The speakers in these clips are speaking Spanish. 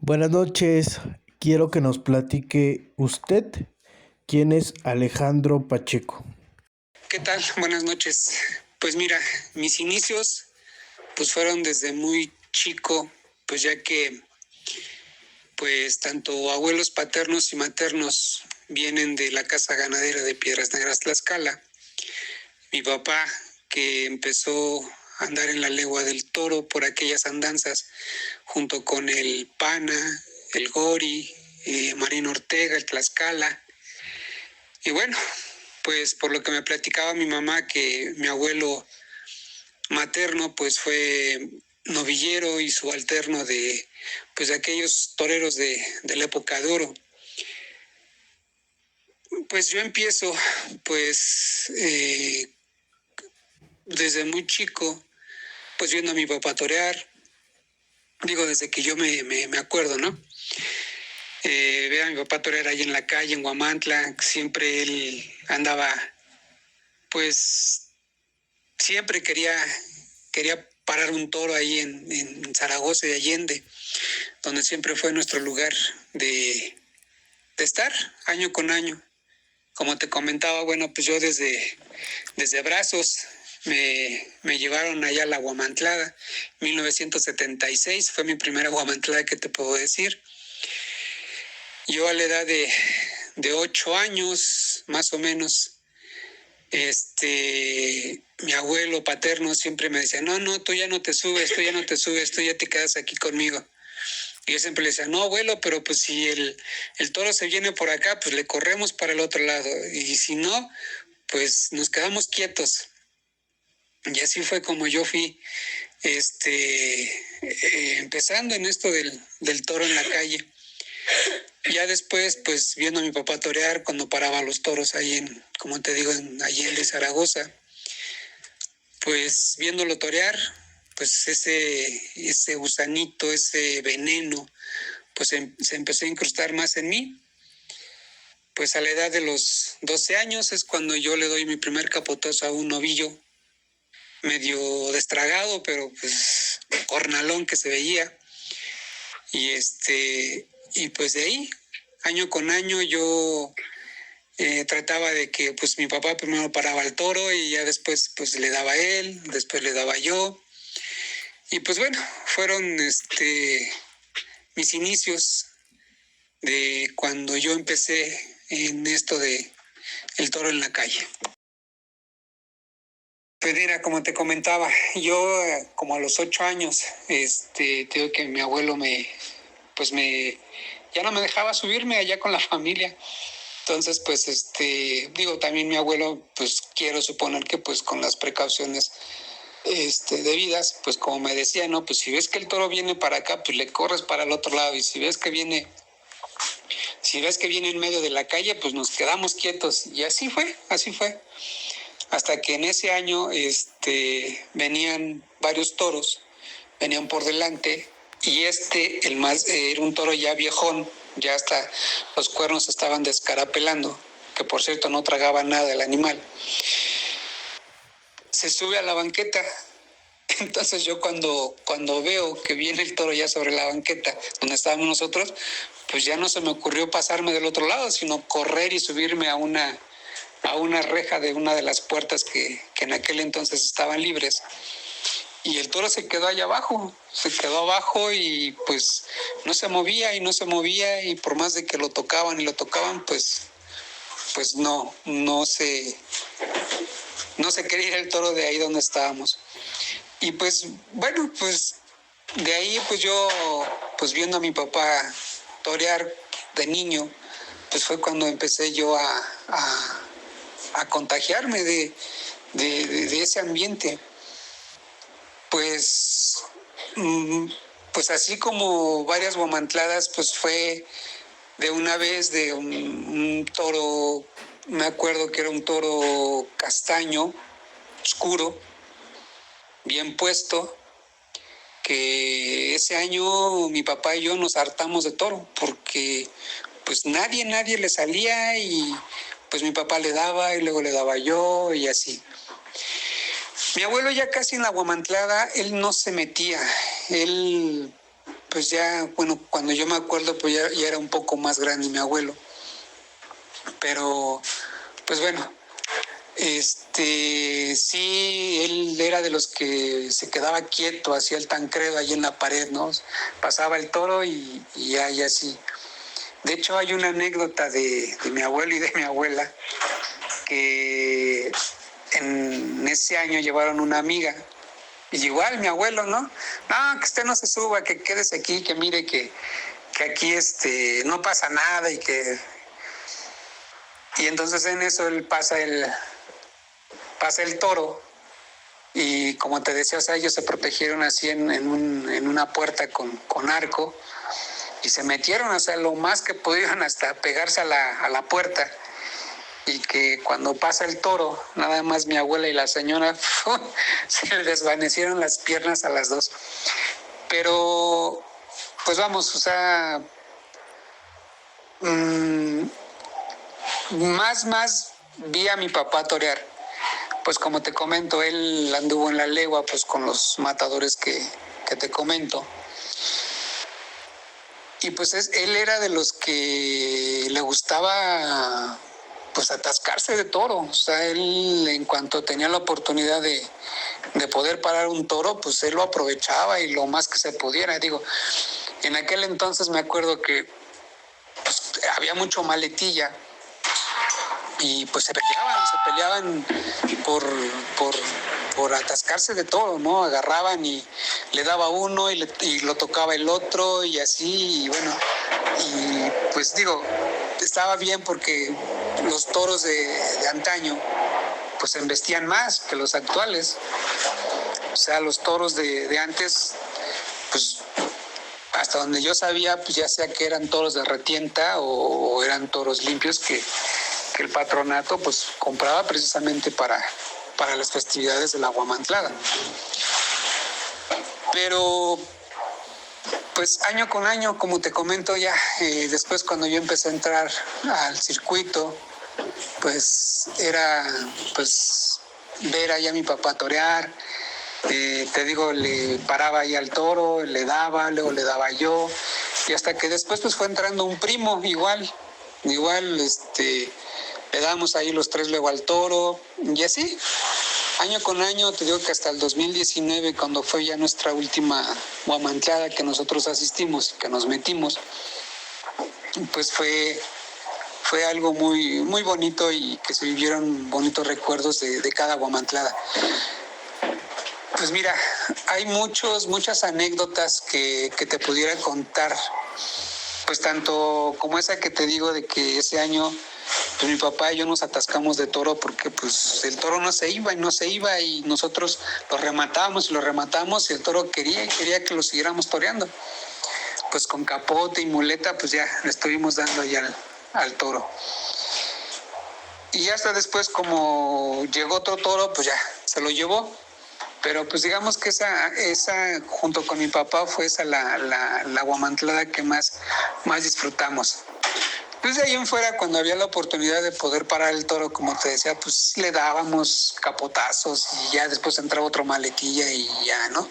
Buenas noches, quiero que nos platique usted quién es Alejandro Pacheco. ¿Qué tal? Buenas noches. Pues mira, mis inicios pues fueron desde muy chico, pues ya que pues tanto abuelos paternos y maternos vienen de la casa ganadera de Piedras Negras, Tlaxcala. Mi papá, que empezó a andar en la legua del toro por aquellas andanzas, junto con el Pana, el Gori, Marín Ortega, el Tlaxcala. Y bueno, pues por lo que me platicaba mi mamá, que mi abuelo materno pues fue novillero y subalterno de pues de aquellos toreros de la época de oro. Pues yo empiezo pues desde muy chico pues viendo a mi papá torear, digo desde que yo me acuerdo, ¿no? Veo a mi papá torear ahí en la calle, en Huamantla, siempre él andaba, pues siempre quería parar un toro ahí en Zaragoza de Allende, donde siempre fue nuestro lugar de estar año con año. Como te comentaba, bueno, pues yo desde Brazos me llevaron allá a la Huamantlada. 1976 fue mi primera Huamantlada, que te puedo decir. Yo a la edad de 8 años, más o menos, mi abuelo paterno siempre me decía, no, tú ya no te subes, tú ya te quedas aquí conmigo. Y yo siempre le decía, no, abuelo, pero pues si el toro se viene por acá, pues le corremos para el otro lado. Y si no, pues nos quedamos quietos. Y así fue como yo fui empezando en esto del toro en la calle. Ya después, pues viendo a mi papá torear cuando paraba los toros ahí como te digo, en Allende, Zaragoza, pues viéndolo torear, pues ese gusanito, ese veneno, pues se empezó a incrustar más en mí. Pues a la edad de los 12 años es cuando yo le doy mi primer capotazo a un novillo, medio destragado, pero pues cornalón que se veía. Y pues de ahí, año con año, yo trataba de que pues mi papá primero paraba el toro y ya después pues le daba él, después le daba yo. Y pues bueno, fueron mis inicios de cuando yo empecé en esto de el toro en la calle. Pues mira, como te comentaba, yo como a los 8 años, te digo que mi abuelo ya no me dejaba subirme allá con la familia. Entonces, pues, digo, también mi abuelo, pues quiero suponer que pues con las precauciones debidas, pues como me decía, ¿no? Pues si ves que el toro viene para acá, pues le corres para el otro lado, y si ves que viene en medio de la calle, pues nos quedamos quietos. Y así fue. Hasta que en ese año venían varios toros, venían por delante, y el más era un toro ya viejón, ya hasta los cuernos estaban descarapelando, que por cierto no tragaba nada el animal. Se sube a la banqueta. Entonces yo cuando veo que viene el toro ya sobre la banqueta donde estábamos nosotros, pues ya no se me ocurrió pasarme del otro lado, sino correr y subirme a una reja de una de las puertas que en aquel entonces estaban libres. Y el toro se quedó allá abajo, y pues no se movía, y por más de que lo tocaban, pues no se quería ir el toro de ahí donde estábamos. Y pues bueno, pues de ahí pues yo, pues viendo a mi papá torear de niño, pues fue cuando empecé yo a contagiarme de ese ambiente. Pues así como varias guamantladas, pues fue de una vez de un toro, me acuerdo que era un toro castaño, oscuro, bien puesto, que ese año mi papá y yo nos hartamos de toro, porque pues nadie le salía, y pues mi papá le daba y luego le daba yo, y así. Mi abuelo ya casi en la guamantlada, él no se metía, él pues ya, bueno, cuando yo me acuerdo, pues ya era un poco más grande mi abuelo. Pero, pues bueno, sí, él era de los que se quedaba quieto, hacía el Tancredo ahí en la pared, ¿no? Pasaba el toro y ya, y así. De hecho, hay una anécdota de mi abuelo y de mi abuela, que en ese año llevaron una amiga, y igual mi abuelo, ¿no? No, que usted no se suba, que quédese aquí, que mire que aquí no pasa nada y entonces en eso él pasa el toro. Y como te decía, o sea, ellos se protegieron así en una puerta con arco y se metieron, o sea, lo más que pudieron hasta pegarse a la puerta. Y que cuando pasa el toro, nada más mi abuela y la señora, se les desvanecieron las piernas a las dos. Pero, pues vamos, o sea, más vi a mi papá torear. Pues como te comento, él anduvo en la legua pues con los matadores que te comento. Y pues él era de los que le gustaba pues atascarse de toro. O sea, él en cuanto tenía la oportunidad de poder parar un toro, pues él lo aprovechaba y lo más que se pudiera. Digo, en aquel entonces me acuerdo que pues, había mucho maletilla y pues se peleaban por atascarse de todo, ¿no? Agarraban y le daba uno y lo tocaba el otro y así, y bueno, y pues digo, estaba bien porque los toros de antaño pues se embestían más que los actuales. O sea, los toros de antes, pues hasta donde yo sabía, pues ya sea que eran toros de retienta o eran toros limpios que el patronato pues compraba precisamente para las festividades de la Huamantlada. Pero pues año con año, como te comento ya, después cuando yo empecé a entrar al circuito, pues era pues ver ahí a mi papá torear. Te digo, le paraba ahí al toro, le daba, luego le daba yo, y hasta que después pues fue entrando un primo igual, le damos ahí los tres luego al toro, y así, año con año. Te digo que hasta el 2019, cuando fue ya nuestra última Huamantlada que nosotros asistimos, que nos metimos, pues fue algo muy, muy bonito y que se vivieron bonitos recuerdos de cada Huamantlada. Pues mira, hay muchas anécdotas que te pudiera contar, pues tanto como esa que te digo de que ese año pues mi papá y yo nos atascamos de toro porque pues el toro no se iba y nosotros lo rematábamos y el toro quería que lo siguiéramos toreando. Pues con capote y muleta pues ya le estuvimos dando ya al toro. Y hasta después, como llegó otro toro, pues ya se lo llevó. Pero pues digamos que esa junto con mi papá fue esa la Huamantlada que más disfrutamos. Pues de ahí en fuera, cuando había la oportunidad de poder parar el toro, como te decía, pues le dábamos capotazos y ya después entraba otro maletilla y ya, ¿no?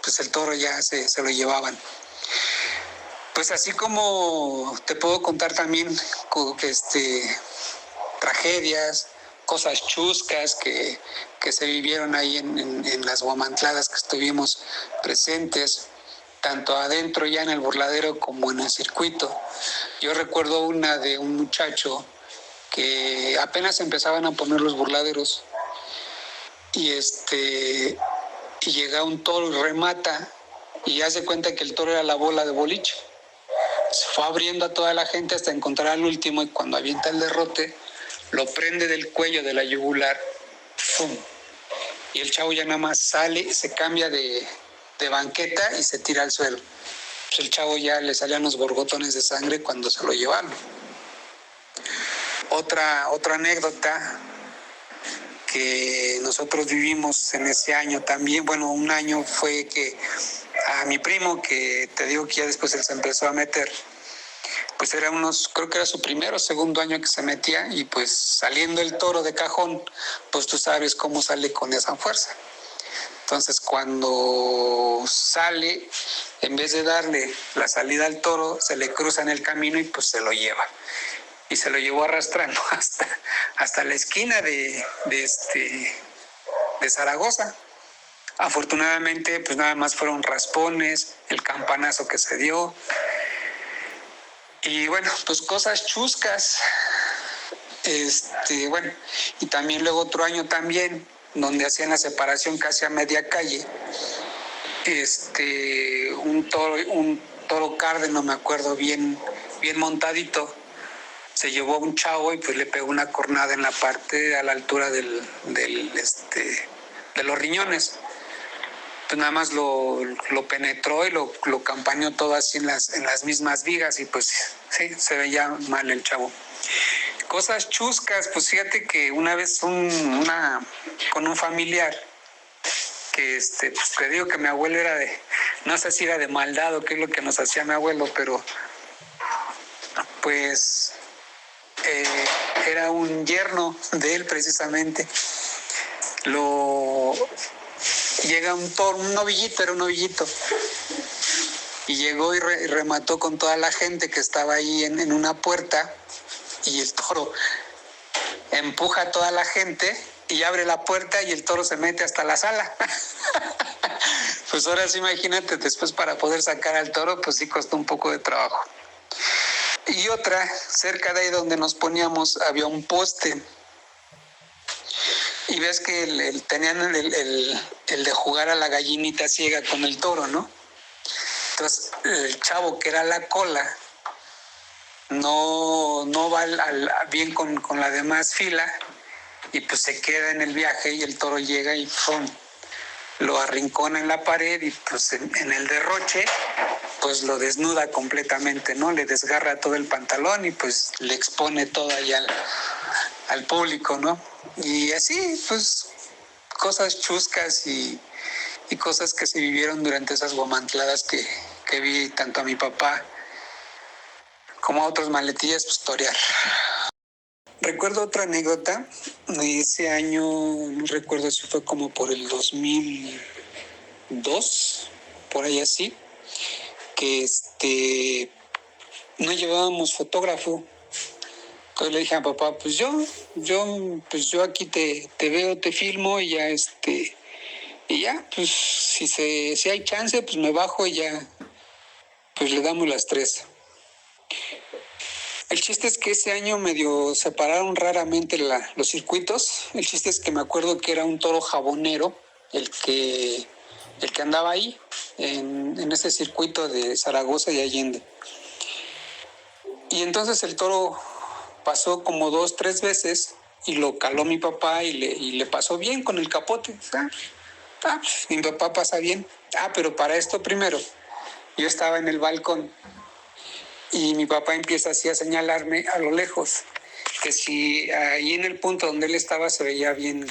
Pues el toro ya se lo llevaban. Pues así como te puedo contar también tragedias, cosas chuscas que se vivieron ahí en las Huamantladas que estuvimos presentes, tanto adentro ya en el burladero como en el circuito. Yo recuerdo una de un muchacho que apenas empezaban a poner los burladeros y llega un toro y remata y hace cuenta que el toro era la bola de boliche. Se fue abriendo a toda la gente hasta encontrar al último y cuando avienta el derrote lo prende del cuello de la yugular, ¡pum! Y el chavo ya nada más sale, se cambia de banqueta y se tira al suelo. Pues el chavo ya le salían los borbotones de sangre cuando se lo llevaron. Otra anécdota que nosotros vivimos en ese año también, bueno, un año fue que a mi primo, que te digo que ya después él se empezó a meter, pues creo que era su primero o segundo año que se metía y pues saliendo el toro de cajón, pues tú sabes cómo sale con esa fuerza. Entonces cuando sale, en vez de darle la salida al toro, se le cruza en el camino y pues se lo lleva. Y se lo llevó arrastrando hasta la esquina de Zaragoza. Afortunadamente, pues nada más fueron raspones, el campanazo que se dio. Y bueno, pues cosas chuscas. Bueno, y también luego otro año también, donde hacían la separación casi a media calle. Un toro cárdeno, me acuerdo, bien montadito, se llevó a un chavo y pues le pegó una cornada en la parte a la altura de los riñones. Pues nada más lo penetró y lo campañó todo así en las mismas vigas y pues sí, se veía mal el chavo. Cosas chuscas, pues fíjate que una vez con un familiar, que pues te digo que mi abuelo era no sé si era de maldad o qué es lo que nos hacía mi abuelo, pero pues era un yerno de él precisamente. Llega un toro, un novillito, y llegó y remató con toda la gente que estaba ahí en una puerta, y el toro empuja a toda la gente y abre la puerta y el toro se mete hasta la sala. Pues ahora sí, imagínate, después para poder sacar al toro, pues sí costó un poco de trabajo. Y otra, cerca de ahí donde nos poníamos, había un poste. Y ves que tenían el de jugar a la gallinita ciega con el toro, ¿no? Entonces, el chavo que era la cola no va bien con la demás fila y pues se queda en el viaje y el toro llega y ¡pum!, lo arrincona en la pared y pues en el derroche pues lo desnuda completamente, ¿no? Le desgarra todo el pantalón y pues le expone todo ahí al público, ¿no? Y así, pues, cosas chuscas y cosas que se vivieron durante esas guamantladas que vi tanto a mi papá como a otros maletillas pues torear. Recuerdo otra anécdota de ese año, no recuerdo si fue como por el 2002, por ahí así, que no llevábamos fotógrafo. Entonces le dije a papá, pues yo aquí te veo, te filmo y ya y ya, pues si hay chance, pues me bajo y ya, pues le damos las 3. El chiste es que ese año medio separaron raramente los circuitos. El chiste es que me acuerdo que era un toro jabonero el que andaba ahí en ese circuito de Zaragoza y Allende. Y entonces el toro pasó como 2, 3 veces y lo caló mi papá y le pasó bien con el capote. Mi papá pasa bien. Pero para esto primero, yo estaba en el balcón y mi papá empieza así a señalarme a lo lejos, que si ahí en el punto donde él estaba se veía bien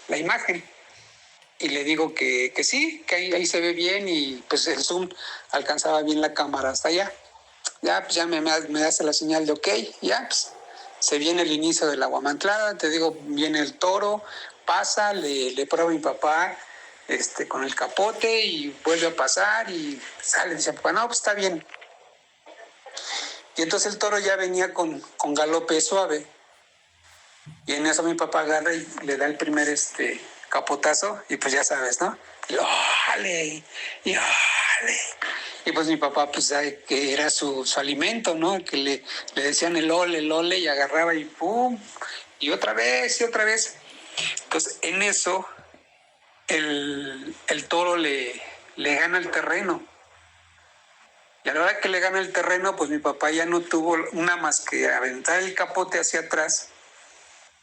la imagen. Y le digo que sí, que ahí se ve bien y pues el zoom alcanzaba bien la cámara hasta allá. Ya, pues ya me hace la señal de ok, ya, pues se viene el inicio de la guamantlada, te digo, viene el toro, pasa, le prueba a mi papá con el capote y vuelve a pasar y sale, dice, papá, no, pues está bien. Y entonces el toro ya venía con galope suave. Y en eso mi papá agarra y le da el primer capotazo y pues ya sabes, ¿no? Y ¡órale! Y ¡órale! Y pues mi papá pues sabe que era su alimento, ¿no? Que le decían el ole y agarraba y ¡pum! Y otra vez y otra vez. Entonces en eso el toro le gana el terreno. Y a la hora que le gana el terreno, pues mi papá ya no tuvo una más que aventar el capote hacia atrás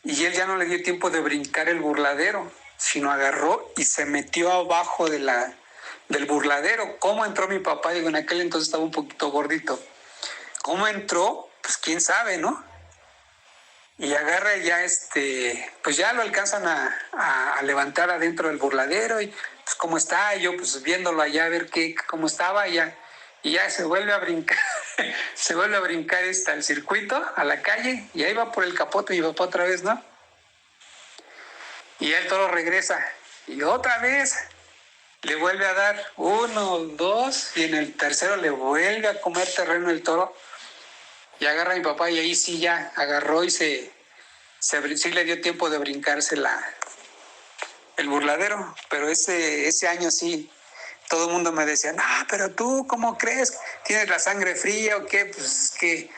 y él ya no le dio tiempo de brincar el burladero, sino agarró y se metió abajo del burladero. ¿Cómo entró mi papá? Digo, en aquel entonces estaba un poquito gordito. ¿Cómo entró? Pues quién sabe, ¿no? Y agarra y ya pues ya lo alcanzan a levantar adentro del burladero y pues cómo está, y yo pues viéndolo allá a ver cómo estaba y ya se vuelve a brincar, se vuelve a brincar al circuito, a la calle, y ahí va por el capote mi papá otra vez, ¿no? Y ya el toro regresa Y otra vez le vuelve a dar 1, 2, y en el tercero le vuelve a comer terreno el toro. Y agarra a mi papá y ahí sí ya agarró y sí le dio tiempo de brincarse el burladero. Pero ese año sí, todo el mundo me decía, no, pero tú, ¿cómo crees? ¿Tienes la sangre fría o qué? Pues es que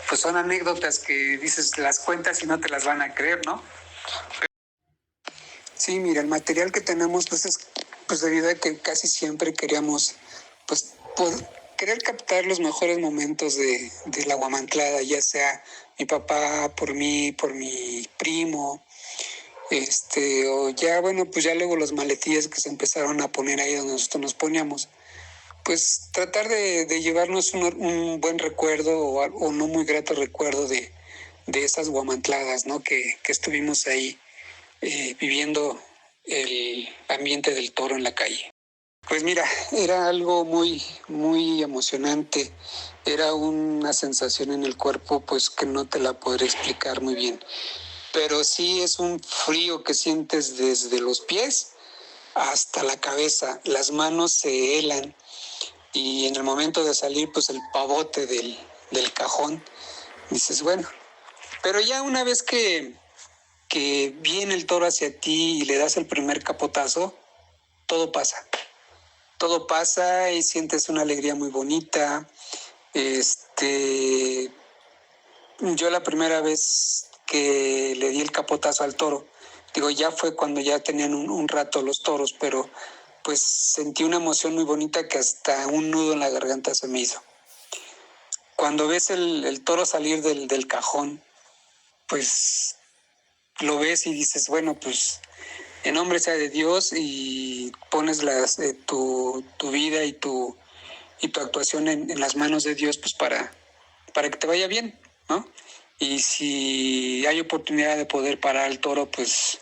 pues son anécdotas que dices, las cuentas y no te las van a creer, ¿no? Sí, mira, el material que tenemos pues es pues debido a que casi siempre queríamos pues querer captar los mejores momentos de la guamantlada, ya sea mi papá, por mí, por mi primo, o ya bueno, pues ya luego los maletillas que se empezaron a poner ahí donde nosotros nos poníamos. Pues tratar de llevarnos un buen recuerdo o no muy grato recuerdo de esas guamantladas, ¿no? Que estuvimos ahí viviendo el ambiente del toro en la calle. Pues mira, era algo muy, muy emocionante. Era una sensación en el cuerpo, pues que no te la podré explicar muy bien. Pero sí es un frío que sientes desde los pies hasta la cabeza. Las manos se helan y en el momento de salir, pues el pavote del cajón, dices, bueno. Pero ya una vez que viene el toro hacia ti y le das el primer capotazo, todo pasa. Todo pasa y sientes una alegría muy bonita. Yo la primera vez que le di el capotazo al toro, digo, ya fue cuando ya tenían un rato los toros, pero pues sentí una emoción muy bonita que hasta un nudo en la garganta se me hizo. Cuando ves el toro salir del cajón, pues lo ves y dices, bueno, pues en nombre sea de Dios, y pones tu vida y tu actuación en las manos de Dios, pues para que te vaya bien, ¿no? Y si hay oportunidad de poder parar al toro, pues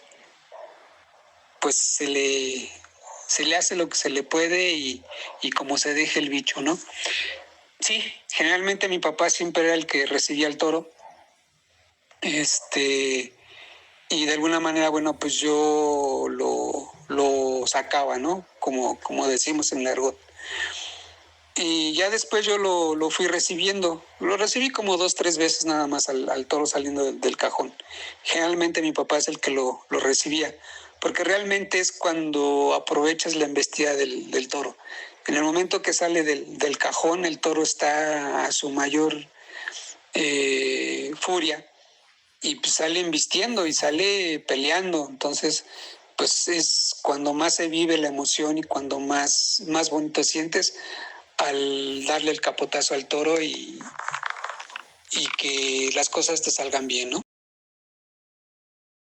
se le hace lo que se le puede y como se deje el bicho, ¿no? Sí, generalmente mi papá siempre era el que recibía el toro, y de alguna manera, bueno, pues yo lo sacaba, ¿no? Como decimos en el argot. Y ya después yo lo fui recibiendo. Lo recibí como 2, 3 veces nada más al toro saliendo del cajón. Generalmente mi papá es el que lo recibía, porque realmente es cuando aprovechas la embestida del toro. En el momento que sale del cajón, el toro está a su mayor furia y pues sale embistiendo y sale peleando. Entonces, pues es cuando más se vive la emoción y cuando más bonito sientes al darle el capotazo al toro y que las cosas te salgan bien, ¿no?